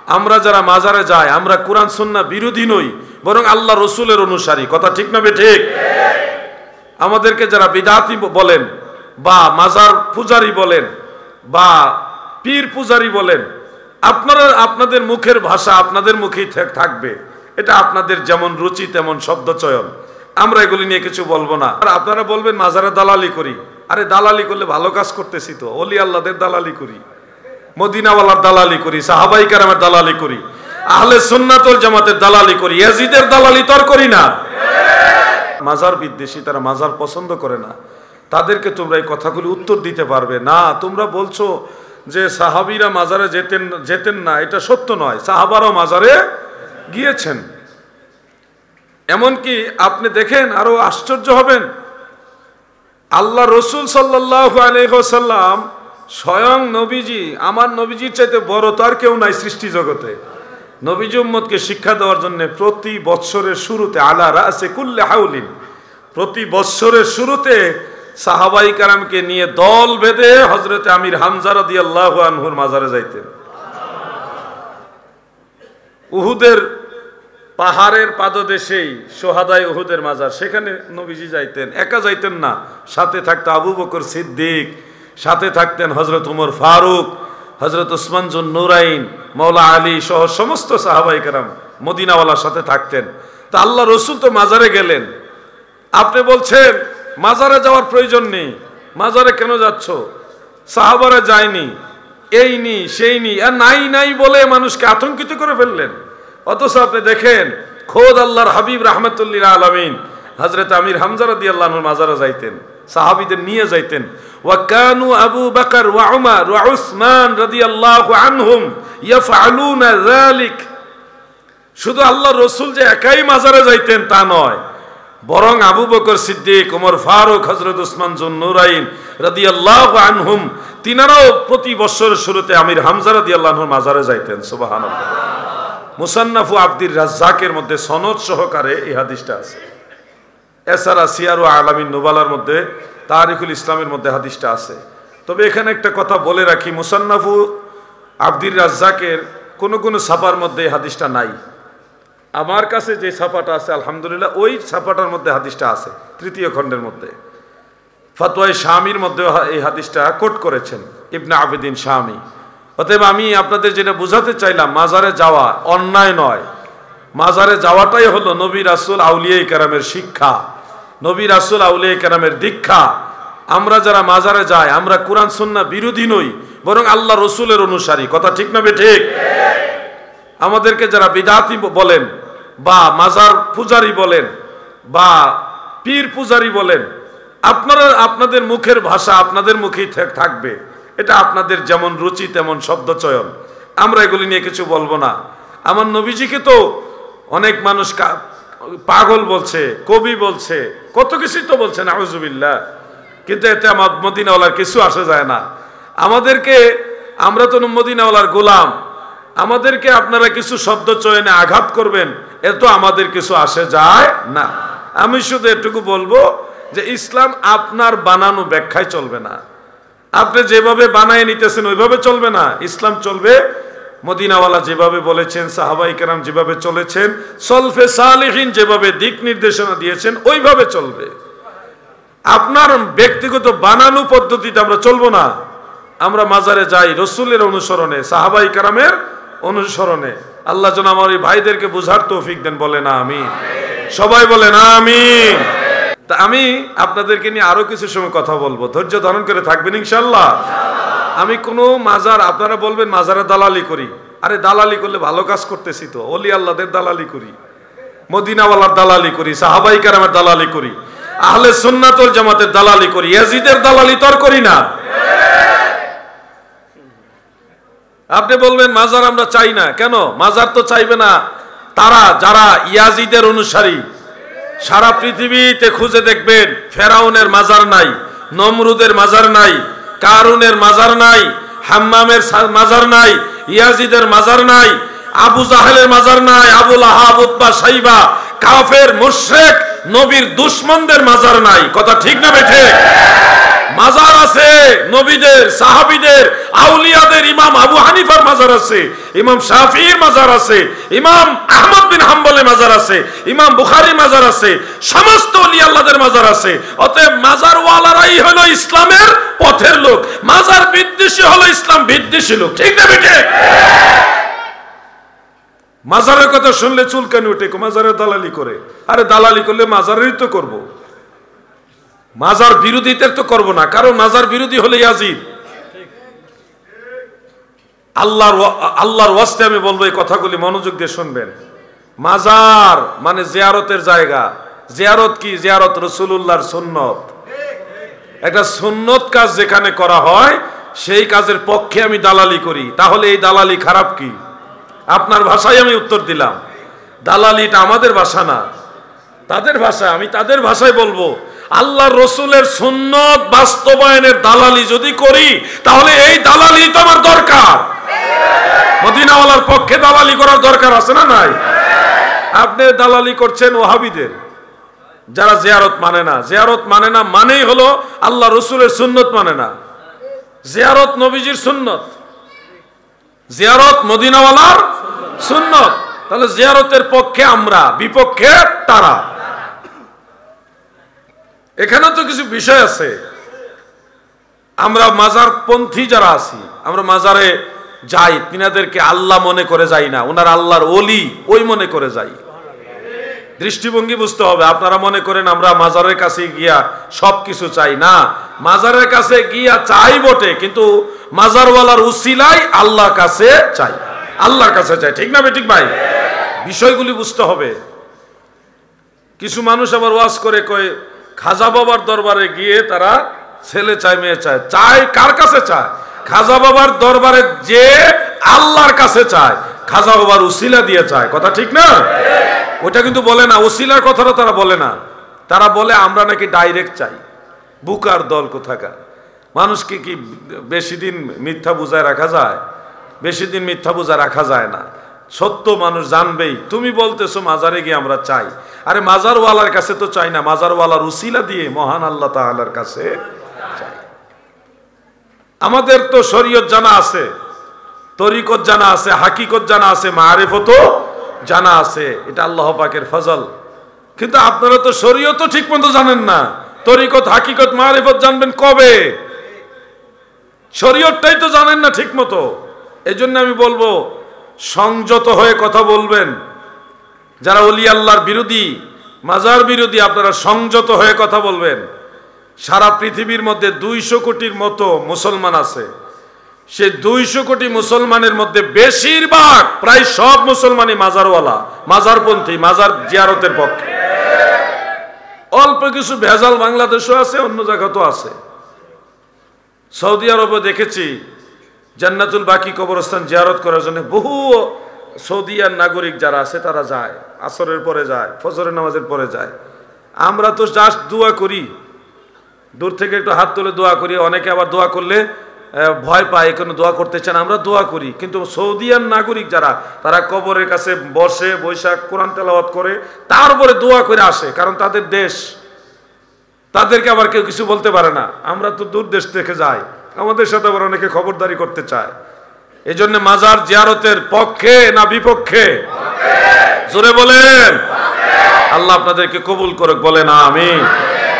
আমরা যারা মাজারে যাই আমরা কোরআন সুন্নাহ বিরোধী নই, বরং আল্লাহ রসুলের অনুসারী। কথা ঠিক না ঠিক? আমাদেরকে যারা বিদআতি বলেন বা মাজার পূজারী বলেন বা পীর পূজারী বলেন, আপনারা আপনাদের মুখের ভাষা আপনাদের মুখেই থাকবে, এটা আপনাদের যেমন রুচি তেমন শব্দ চয়ন, আমরা এগুলি নিয়ে কিছু বলবো না। আর আপনারা বলবেন মাজারে দালালি করি, আরে দালালি করলে ভালো কাজ করতেছি তো, ওলি আল্লাহদের দালালি করি, মদিনাওয়ালার দালালি করি, সাহাবাই কেরামের দালালি করি, আহলে সুন্নাত ওয়াল জামাতের দালালি করি, ইয়াজিদের দালালি তো আর করি না। মাজার বিদ্বেষী, তারা মাজার পছন্দ করে না, তাদেরকে তোমরা এই কথাগুলি উত্তর দিতে পারবে না। তোমরা বলছো যে সাহাবীরা মাজারে যেতেন না, এটা সত্য নয়, সাহাবারাও মাজারে গিয়েছেন। এমনকি আপনি দেখেন আরো আশ্চর্য হবেন, আল্লাহ রসুল সাল্লাল্লাহু আলাইহি ওয়াসাল্লাম স্বয়ং নবীজি, আমার নবীজির চাইতে বড় তো আর কেউ নাই সৃষ্টি জগতে, নবীজি উম্মতকে শিক্ষা দেওয়ার জন্য প্রতি বৎসরের শুরুতে আলা রাসে কুল্লি হাউলিন, প্রতি বৎসরের শুরুতে সাহাবাই কারামকে নিয়ে দল বেঁধে হযরতে আমির হামজা রাদিয়াল্লাহু আনহুর মাজারে যাইতেন। উহুদের পাহাড়ের পাদদেশেই সোহাদাই উহুদের মাজার, সেখানে নবীজি যাইতেন, একা যাইতেন না, সাথে থাকতো আবু বকর সিদ্দিক, সাথে থাকতেন হযরত উমর ফারুক, হযরত উসমান জুন নুরাইন, মাওলা আলী সহ সমস্ত সাহাবাই কেরাম মদিনাওয়ালার সাথে থাকতেন। তা আল্লাহ রসুল তো মাজারে গেলেন, আপনি বলছেন মাজারে যাওয়ার প্রয়োজন নেই, মাজারে কেন যাচ্ছ? সাহাবারা যায়নি, এই নি সেই নি, আর নাই নাই বলে মানুষকে আতঙ্কিত করে ফেললেন। অথচ আপনি দেখেন খোদ আল্লাহর হাবিব রাহমাতুল্লিল আলামিন হযরত আমির হামজা রাদিয়াল্লাহু আনহু মাজারে যাইতেন, সাহাবীদের নিয়ে যাইতেন। ওয়া কানু আবু বকর ওয়া উমর ওয়া উসমান রাদিয়াল্লাহু আনহুম ইয়াফআলুনা যালিক। শুধু আল্লাহর রাসূল যে একাই মাজারে যাইতেন তা নয়, বরং আবু বকর সিদ্দিক, ওমর ফারুক, হযরত উসমান জুন নুরাইন রাদিয়াল্লাহু আনহুম তিনারাও প্রতি বছরের শুরুতে আমির হামজা রাদিয়াল্লাহু আনহুর মাজারে যাইতেন। সুবহানাল্লাহ। মুসান্নাফু আব্দুর রাজ্জাকের মধ্যে সনদ সহকারে এই হাদিসটা আছে। এছাড়া সিয়ারু আলামিন নুবালার মধ্যে, তারিখুল ইসলামের মধ্যে হাদিসটা আছে। তবে এখানে একটা কথা বলে রাখি, মুসান্নাফু আব্দুর রাজ্জাকের কোনো কোনো ছাপার মধ্যে এই হাদিসটা নাই। আমার কাছে যে ছাপাটা আছে আলহামদুলিল্লাহ ওই ছাপাটার মধ্যে হাদিসটা আছে, তৃতীয় খণ্ডের মধ্যে। ফতোয়ায়ে শামির মধ্যে এই হাদিসটা কোট করেছেন ইবনে আবিদিন শামি। অতএব আমি আপনাদের যেটা বুঝাতে চাইলাম, মাজারে যাওয়া অন্যায় নয়, মাজারে যাওয়াটাই হলো নবী রাসূল আউলিয়া কেরামের শিক্ষা, নবী রাসূল আউলিয়া কেরামের দীক্ষা। আমরা যারা মাজারে যাই আমরা কোরআন সুন্নাহ বিরোধী নই, বরং আল্লাহ রসুলের অনুসারী। কথা ঠিক না ঠিক? আমাদেরকে যারা বিদআতি বলেন বা মাজার পূজারী বলেন বা পীর পূজারী বলেন, আপনারা আপনাদের মুখের ভাষা আপনাদের মুখেই থাকবে, এটা আপনাদের যেমন রুচি তেমন শব্দ চয়ন, আমরা এগুলি নিয়ে কিছু বলবো না। আমার নবীজিকে তো অনেক মানুষ পাগল বলছে, কবি বলছে, কত কিছুই তো বলছে নাউজুবিল্লাহ, কিন্তু এতে আমার মদিনাওয়ালার কিছু আসে যায় না। আমাদেরকে, আমরা তো মদিনাওয়ালার গোলাম, আমাদেরকে আপনারা কিছু শব্দ চয়নে আঘাত করবেন, এ তো আমাদের কিছু আসে যায় না। আমি শুধু এটুকু বলবো যে ইসলাম আপনার বানানো ব্যাখ্যায় চলবে না, আপনি যেভাবে বানায় নিতেছেন ওইভাবে চলবে না। ইসলাম চলবে মদিনাওয়ালা যেভাবে বলেছেন, সাহাবাই কেরাম যেভাবে চলেছেন, সলফে সালেহিন যেভাবে দিক নির্দেশনা দিয়েছেন ওইভাবে চলবে। আপনার ব্যক্তিগত বানানো পদ্ধতিতে আমরা চলবো না। আমরা মাজারে যাই রসুলের অনুসরণে, সাহাবাই কেরামের অনুসরণে। আল্লাহ যেন আমার এই ভাইদেরকে বুঝার তৌফিক দেন, বলে না আমিন। সবাই বলে না আমিন। তা আমি আপনাদেরকে নিয়ে আরো কিছু সময় কথা বলবো, ধৈর্য ধারণ করে থাকবেন ইনশাআল্লাহ। আমি কোনো মাজার, আপনারা বলবেন মাজারে দালালি করি, আরে দালালি করলে ভালো কাজ করতেছি তো, ওলি আল্লাহদের দালালি করি, মদিনাওয়ালার দালালি করি, সাহাবাই কেরামের দালালি করি, আহলে সুন্নাত ওয়াল জামাতের দালালি করি, ইয়াজিদের দালালি তো আর করি না। আপনি বলবেন মাজার আমরা চাই না, কেন? মাজার তো চাইবে না তারা যারা ইয়াজিদের অনুসারী। সারা পৃথিবীতে খুঁজে দেখবেন ফেরাউনের মাজার নাই, নমরুদের মাজার নাই, কারুনের মাজার নাই, হাম্মামের মাজার নাই, ইয়াজিদের মাজার নাই, আবু জাহেলের মাজার নাই, আবু লাহাব, উতবা, সাইবা, কাফের মুশরিক নবীর দুশমনদের মাজার নাই। কথা ঠিক না বেঠে? মাজার আছে নবীদের, সাহাবীদের, আউলিয়াদের। ইমাম আবু হানিফার মাজার আছে, ইমাম শাফিঈর মাজার আছে, ইমাম আহমদ বিন হাম্বলের মাজার আছে, ইমাম বুখারীর মাজার আছে, সমস্ত ওলি আল্লাহদের মাজার আছে। অতএব মাজারওয়ালারাই হলো ইসলামের পথের লোক, মাজার বিদ্বেষী হলো ইসলাম বিদ্বেষী লোক। ঠিক না বেঠিক? মাজারের কথা শুনলে চুলকানি উঠে, মাজারের দালালি করে। আরে দালালি করলে মাজারেরই তো করব, মাজার বিরোধীদের তো করব না। কারণ মাজার বিরোধী হলে ইয়াজিদ। আল্লাহর ওয়াস্তে আমি বলবো, এই কথাগুলি মনোযোগ দিয়ে শুনবেন। মাজার মানে জিয়ারতের জায়গা। জিয়ারত কি? জিয়ারত রাসূলুল্লাহর সুন্নত। একটা সুন্নত কাজ যেখানে করা হয় সেই কাজের পক্ষে আমি দালালি করি, তাহলে এই দালালি খারাপ কি? আপনার ভাষায় আমি উত্তর দিলাম। দালালিটা আমাদের ভাষা না, তাদের ভাষা। আমি তাদের ভাষায় বলবো, আল্লাহর রসুলের সুন্নত বাস্তবায়নের দালালি যদি করি, তাহলে এই দালালি তো আমার দরকার। মদিনাওয়ালার পক্ষে দালালি করার দরকার আছে না নাই? আপনি দালালি করছেন ওয়াহাবিদের, যারা জিয়ারত মানে না। জিয়ারত মানে না মানেই হলো আল্লাহ রসুলের সুন্নত মানে না। জিয়ারত নবীজির সুন্নত, জিয়ারত মদিনাওয়ালার সুন্নত। তাহলে জিয়ারতের পক্ষে আমরা, বিপক্ষে তারা। এখানে তো কিছু বিষয় আছে। আমরা মাজার পন্থী যারা আছি, আমরা মাজারে যাই, তিনাদেরকে আল্লাহ মনে করে যাই না, ওনার আল্লাহর ওলি ওই মনে করে যাই। দৃষ্টিভঙ্গি বুঝতে হবে। আপনারা মনে করেন আমরা মাজারের কাছে গিয়া সবকিছু চাই না। মাজারের কাছে গিয়া চাই বটে, কিন্তু মাজারওয়ালার উসিলাই আল্লাহর কাছে চাই, আল্লাহর কাছে চাই। ঠিক না বেঠিক ভাই? বিষয়গুলি বুঝতে হবে। কিছু মানুষ আবার ওয়াজ করে কয় খাজা বাবার দরবারে গিয়ে তারা ছেলে চায়, মেয়ে চায়। চায় কার কাছে চায়? খাজা বাবার দরবারে যে আল্লাহর কাছে চায়, খাজা বাবার উসিলা দিয়ে চায়। কথা ঠিক না? ওটা কিন্তু বলে না, উসিলার কথাটা তারা বলে না। তারা বলে আমরা নাকি ডাইরেক্ট চাই। বুকার দল কোথাকার। মানুষকে কি বেশি দিন মিথ্যা বুঝায় রাখা যায়? বেশি দিন মিথ্যা বুঝা রাখা যায় না। সত্য মানুষ জানবেই। তুমি বলতেছো মাজারে গিয়ে আমরা চাই, আরে মাজারওয়ালার কাছে তো চাই না, মাজারওয়ালার উসিলা দিয়ে মহান আল্লাহ তাআলার কাছে চাই। আমাদের তো শরীয়ত জানা আছে, তরিকত জানা আছে, হাকিকত জানা আছে, মারিফতও জানা আছে। এটা আল্লাহ পাকের ফজল। কিন্তু আপনারা তো শরীয়ত ঠিক মতো জানেন না, তরিকত, হাকিকত, মারিফত জানবেন কবে? শরীয়তটাই তো জানেন না ঠিক মতো। এই জন্য আমি বলবো, সংযত হয়ে কথা বলবেন। যারা ওলি আল্লাহর বিরোধী, মাজার বিরোধী, আপনারা সংযত হয়ে কথা বলবেন। সারা পৃথিবীর মধ্যে 200 কোটির মতো মুসলমান আছে। সে 200 কোটি মুসলমানের মধ্যে বেশিরভাগ, প্রায় সব মুসলমানই মাজারওয়ালা, মাজারপন্থী, মাজার জিয়ারতের পক্ষে। অল্প কিছু ভেজাল বাংলাদেশও আছে, অন্য জায়গাতেও আছে। সৌদি আরবে দেখেছি জান্নাতুল বাকি কবরস্থান জিয়ারত করার জন্য বহু সৌদিয়ার নাগরিক যারা আছে তারা যায়, আসরের পরে যায়, ফজরের নামাজের পরে যায়। আমরা তো জাস্ট দোয়া করি, দূর থেকে একটু হাত তুলে দোয়া করি। অনেকে আবার দোয়া করলে ভয় পায়, কোনো দোয়া করতে চান। আমরা দোয়া করি, কিন্তু সৌদিয়ান নাগরিক যারা, তারা কবরের কাছে বসে বৈশাখ কোরআন তেলাওয়াত করে, তারপরে দোয়া করে আসে। কারণ তাদের দেশ, তাদেরকে আবার কেউ কিছু বলতে পারে না। আমরা তো দূর দেশ থেকে যাই, আমাদের সাথে আবার অনেকে খবরদারি করতে চায়। এই জন্য মাজার জিয়ারতের পক্ষে না বিপক্ষে? জোরে বলেন। আল্লাহ আপনাদেরকে কবুল করুক, বলেন আমিন।